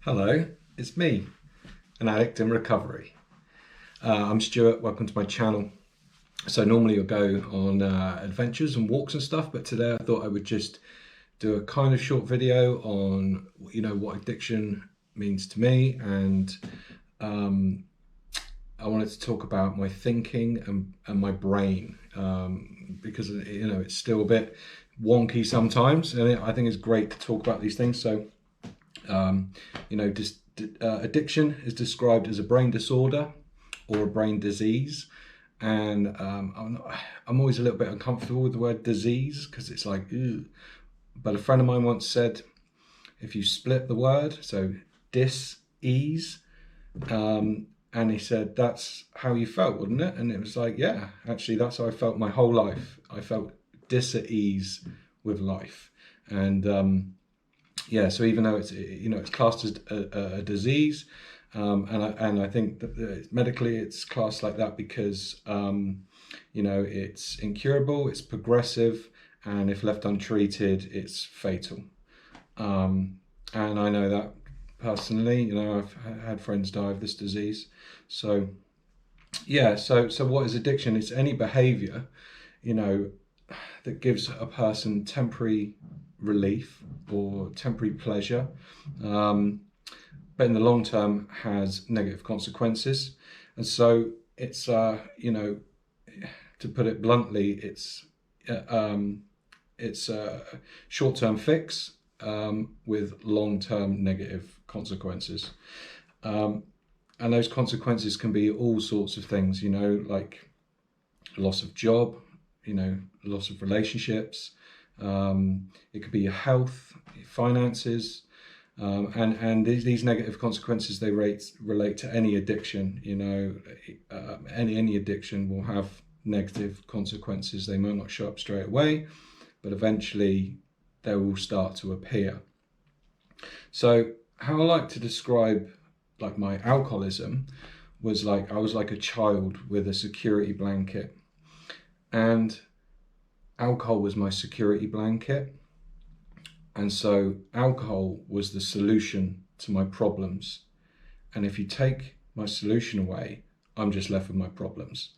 Hello, it's me, an addict in recovery. I'm Stuart, welcome to my channel. So normally you'll go on adventures and walks and stuff, but today I thought I would just do a kind of short video on, what addiction means to me, and um, I wanted to talk about my thinking and my brain, because, it's still a bit wonky sometimes, and I think it's great to talk about these things. So um, addiction is described as a brain disorder or a brain disease. And I'm always a little bit uncomfortable with the word disease because it's like, ew. But a friend of mine once said, if you split the word, so dis-ease, and he said, that's how you felt, wouldn't it? And it was like, yeah, actually, that's how I felt my whole life. I felt dis-at-ease with life. And yeah, so even though it's classed as a disease, and I think that medically it's classed like that because it's incurable, it's progressive, and if left untreated, it's fatal. And I know that personally. I've had friends die of this disease. So yeah, so what is addiction? It's any behaviour, you know, that gives a person temporary relief or temporary pleasure, but in the long term has negative consequences. And so it's, to put it bluntly, it's a short-term fix with long-term negative consequences. And those consequences can be all sorts of things, like loss of job, loss of relationships. It could be your health, your finances, and these negative consequences, they relate to any addiction. Any addiction will have negative consequences. They might not show up straight away, but eventually they will start to appear. So how I like to describe like my alcoholism was like I was like a child with a security blanket, and alcohol was my security blanket. And so alcohol was the solution to my problems. And if you take my solution away, I'm just left with my problems.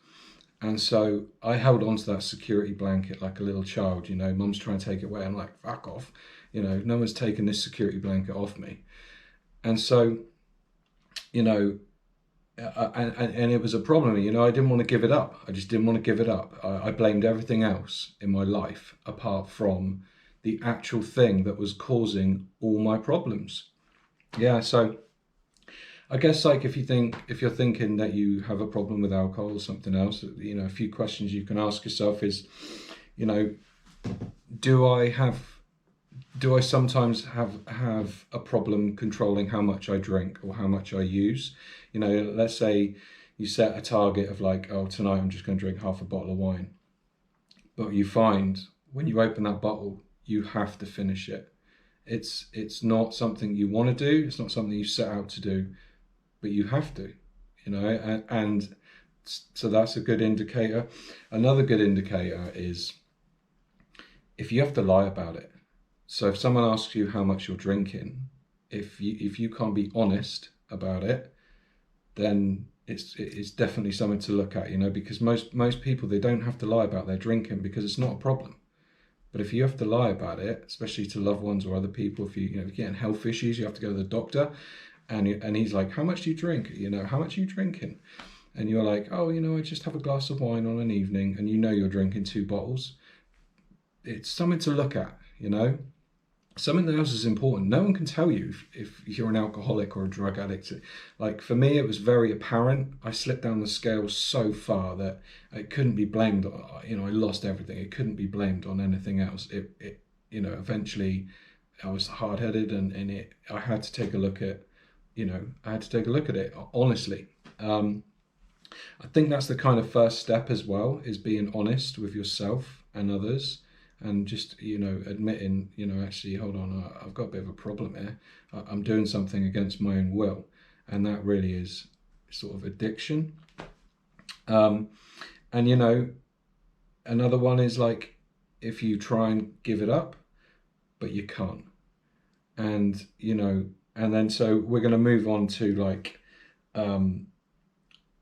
And so I held on to that security blanket like a little child. Mum's trying to take it away. I'm like, fuck off. No one's taken this security blanket off me. And so, and it was a problem. I didn't want to give it up. I just didn't want to give it up. I blamed everything else in my life apart from the actual thing that was causing all my problems. Yeah, so I guess like if you're thinking that you have a problem with alcohol or something else, a few questions you can ask yourself is, you know, do I sometimes have a problem controlling how much I drink or how much I use? Let's say you set a target of like, oh, tonight I'm just going to drink half a bottle of wine. But you find when you open that bottle, you have to finish it. It's not something you want to do. It's not something you set out to do, but you have to, and so that's a good indicator. Another good indicator is if you have to lie about it. So if someone asks you how much you're drinking, if you can't be honest about it, then it's definitely something to look at, because most people, they don't have to lie about their drinking because it's not a problem. But if you have to lie about it, especially to loved ones or other people, if you're getting health issues, you have to go to the doctor, and he's like, how much do you drink? How much are you drinking? And you're like, oh, I just have a glass of wine on an evening, and you're drinking 2 bottles. It's something to look at, Something else is important. No one can tell you if you're an alcoholic or a drug addict. Like for me, it was very apparent. I slipped down the scale so far that it couldn't be blamed. I lost everything. It couldn't be blamed on anything else. Eventually I was hard-headed, and I had to take a look at, it honestly. I think that's the kind of first step as well, is being honest with yourself and others, and just admitting, actually, hold on, I've got a bit of a problem here. I'm doing something against my own will, and that really is sort of addiction. And another one is like if you try and give it up but you can't, and And then so we're going to move on to like, we're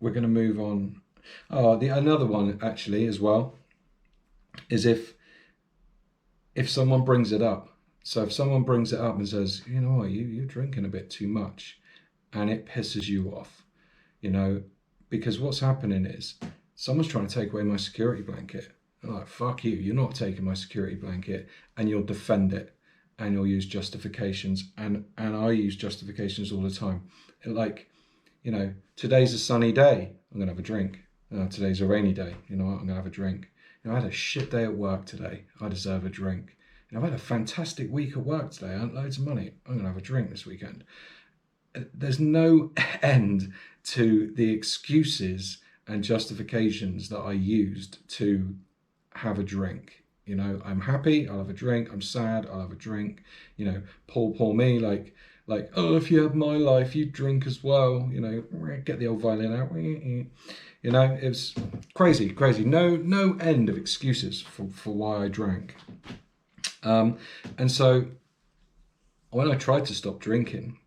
going to move on. Oh, another one actually as well is if someone brings it up. So if someone brings it up and says, you know what, you're drinking a bit too much, and it pisses you off, you know, because what's happening is someone's trying to take away my security blanket. I'm like, fuck you, you're not taking my security blanket, and you'll defend it, and you'll use justifications, and I use justifications all the time. Like, you know, today's a sunny day, I'm gonna have a drink. Today's a rainy day, you know what, I'm gonna have a drink. You know, I had a shit day at work today, I deserve a drink. You know, I've had a fantastic week at work today, I earned loads of money, I'm gonna have a drink this weekend. There's no end to the excuses and justifications that I used to have a drink. You know, I'm happy, I'll have a drink. I'm sad, I'll have a drink. You know, poor me, like, oh, if you had my life, you'd drink as well. You know, get the old violin out. You know, it's crazy. No end of excuses for why I drank. And so when I tried to stop drinking,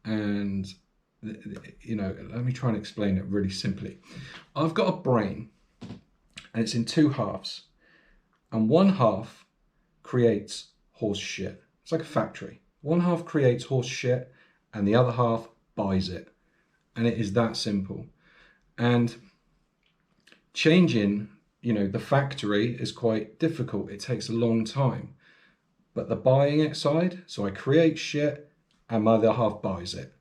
and you know, let me try and explain it really simply. I've got a brain, and it's in two halves. And one half creates horse shit. It's like a factory. One half creates horse shit and the other half buys it. And it is that simple. And changing, you know, the factory is quite difficult. It takes a long time. But the buying it side, so I create shit and my other half buys it.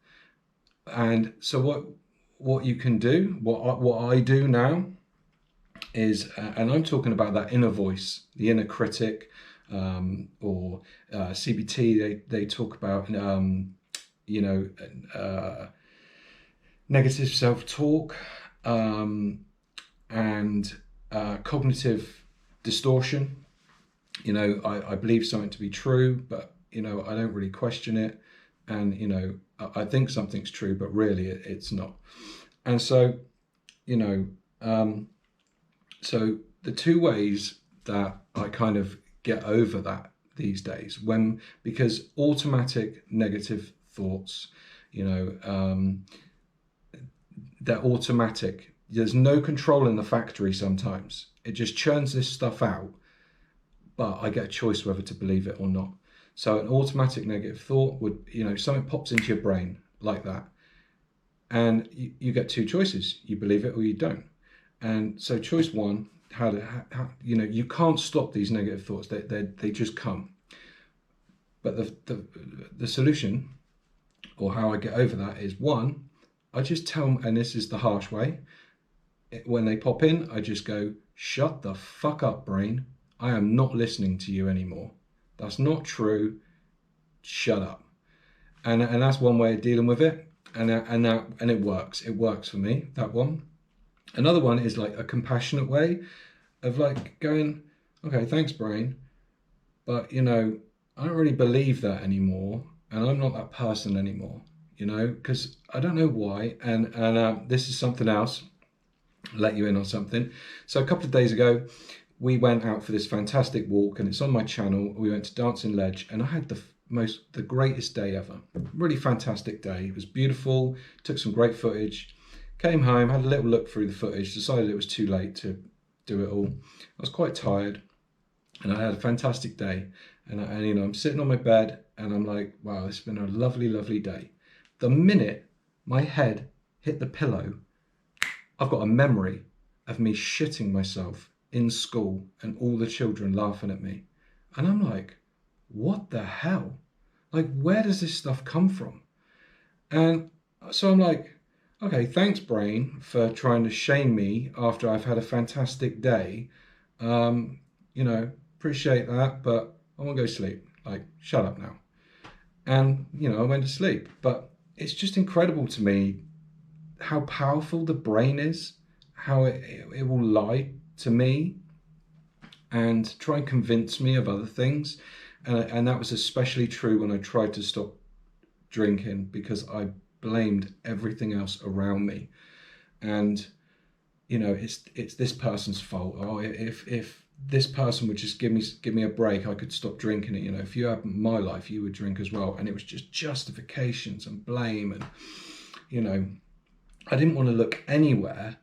And so what you can do, what I do now, is, and I'm talking about that inner voice, the inner critic, or CBT. They talk about, you know, negative self-talk, and cognitive distortion. You know, I believe something to be true, but you know, I don't really question it, and you know, I think something's true, but really it's not. And so, you know. So the two ways that I kind of get over that these days, because automatic negative thoughts, you know, they're automatic. There's no control in the factory sometimes. It just churns this stuff out, but I get a choice whether to believe it or not. So an automatic negative thought would, you know, something pops into your brain like that. And you get two choices. You believe it or you don't. And so choice one, how you know, you can't stop these negative thoughts. They just come. But the solution, or how I get over that, is one, I just tell them, and this is the harsh way, when they pop in, I just go, shut the fuck up, brain. I am not listening to you anymore. That's not true. Shut up. And that's one way of dealing with it. And it works. It works for me, that one. Another one is like a compassionate way of like going, okay, thanks, brain, but you know, I don't really believe that anymore, and I'm not that person anymore, you know, because I don't know why. And this is something else. I'll let you in on something. So a couple of days ago, we went out for this fantastic walk, and it's on my channel. We went to Dancing Ledge, and I had the greatest day ever. Really fantastic day. It was beautiful. Took some great footage. Came home, had a little look through the footage, decided it was too late to do it all. I was quite tired, and I had a fantastic day. And you know, I'm sitting on my bed, and I'm like, wow, it's been a lovely, lovely day. The minute my head hit the pillow, I've got a memory of me shitting myself in school and all the children laughing at me. And I'm like, what the hell? Like, where does this stuff come from? And so I'm like, okay, thanks, brain, for trying to shame me after I've had a fantastic day. You know, appreciate that, but I want to go sleep. Like, shut up now. And, you know, I went to sleep. But it's just incredible to me how powerful the brain is, how it will lie to me and try and convince me of other things. And that was especially true when I tried to stop drinking, because I blamed everything else around me. And you know, it's this person's fault. Oh, if this person would just give me a break, I could stop drinking it. You know, if you had my life, you would drink as well. And it was just justifications and blame. And, you know, I didn't want to look anywhere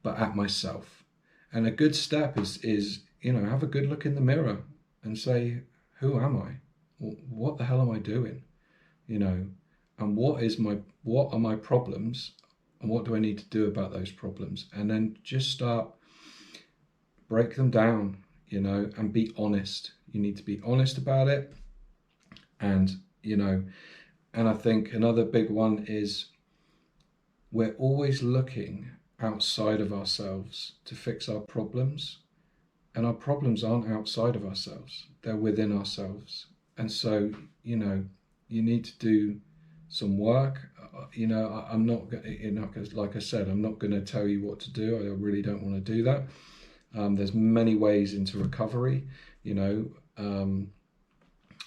but at myself. And a good step is, you know, have a good look in the mirror and say, who am I? What the hell am I doing? You know, and what are my problems, and what do I need to do about those problems? And then just start, break them down, you know, and be honest. You need to be honest about it. And, you know, and I think another big one is we're always looking outside of ourselves to fix our problems. And our problems aren't outside of ourselves, they're within ourselves. And so, you know, you need to do some work. You know, I'm not, you know, like I said, I'm not going to tell you what to do. I really don't want to do that. There's many ways into recovery, you know,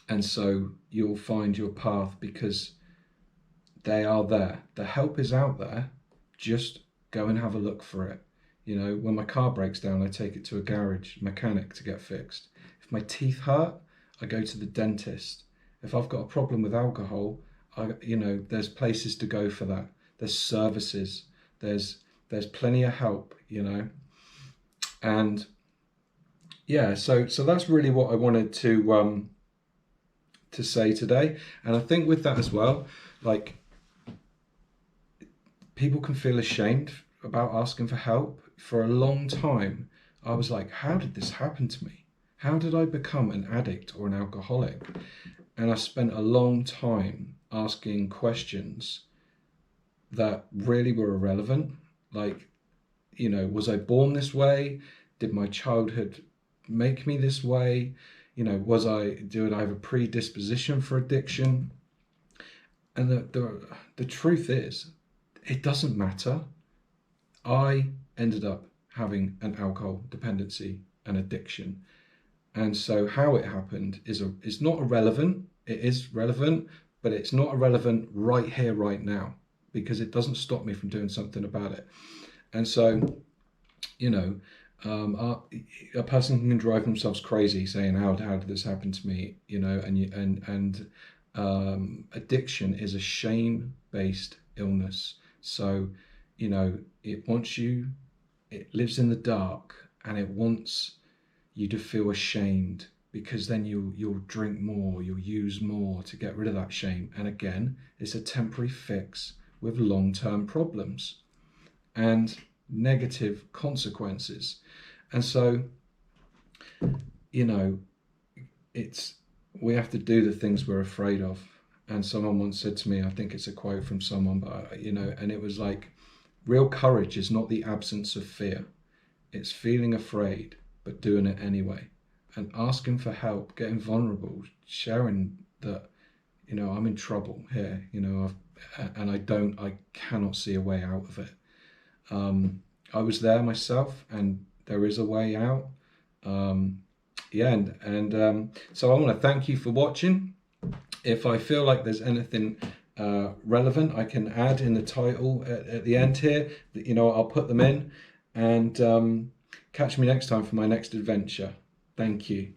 and so you'll find your path because they are there. The help is out there. Just go and have a look for it. You know, when my car breaks down, I take it to a garage mechanic to get fixed. If my teeth hurt, I go to the dentist. If I've got a problem with alcohol, you know, there's places to go for that. There's services. There's plenty of help, you know. And yeah, so that's really what I wanted to say today. And I think with that as well, like, people can feel ashamed about asking for help. For a long time, I was like, how did this happen to me? How did I become an addict or an alcoholic? And I spent a long time asking questions that really were irrelevant. Like, you know, was I born this way? Did my childhood make me this way? You know, did I have a predisposition for addiction? And the truth is, it doesn't matter. I ended up having an alcohol dependency and addiction. And so how it happened is not irrelevant. It is relevant, but it's not irrelevant right here, right now, because it doesn't stop me from doing something about it. And so, you know, a person can drive themselves crazy saying, how did this happen to me? You know, and addiction is a shame-based illness. So, you know, it lives in the dark, and it wants you to feel ashamed, because then you'll drink more, you'll use more to get rid of that shame. And again, it's a temporary fix with long-term problems and negative consequences. And so, you know, we have to do the things we're afraid of. And someone once said to me, I think it's a quote from someone, but you know, and it was like, real courage is not the absence of fear. It's feeling afraid, but doing it anyway. And asking for help, getting vulnerable, sharing that, you know, I'm in trouble here, you know, I cannot see a way out of it. I was there myself, and there is a way out. Yeah, and so I want to thank you for watching. If I feel like there's anything relevant I can add in the title at the end here, you know, I'll put them in. And catch me next time for my next adventure. Thank you.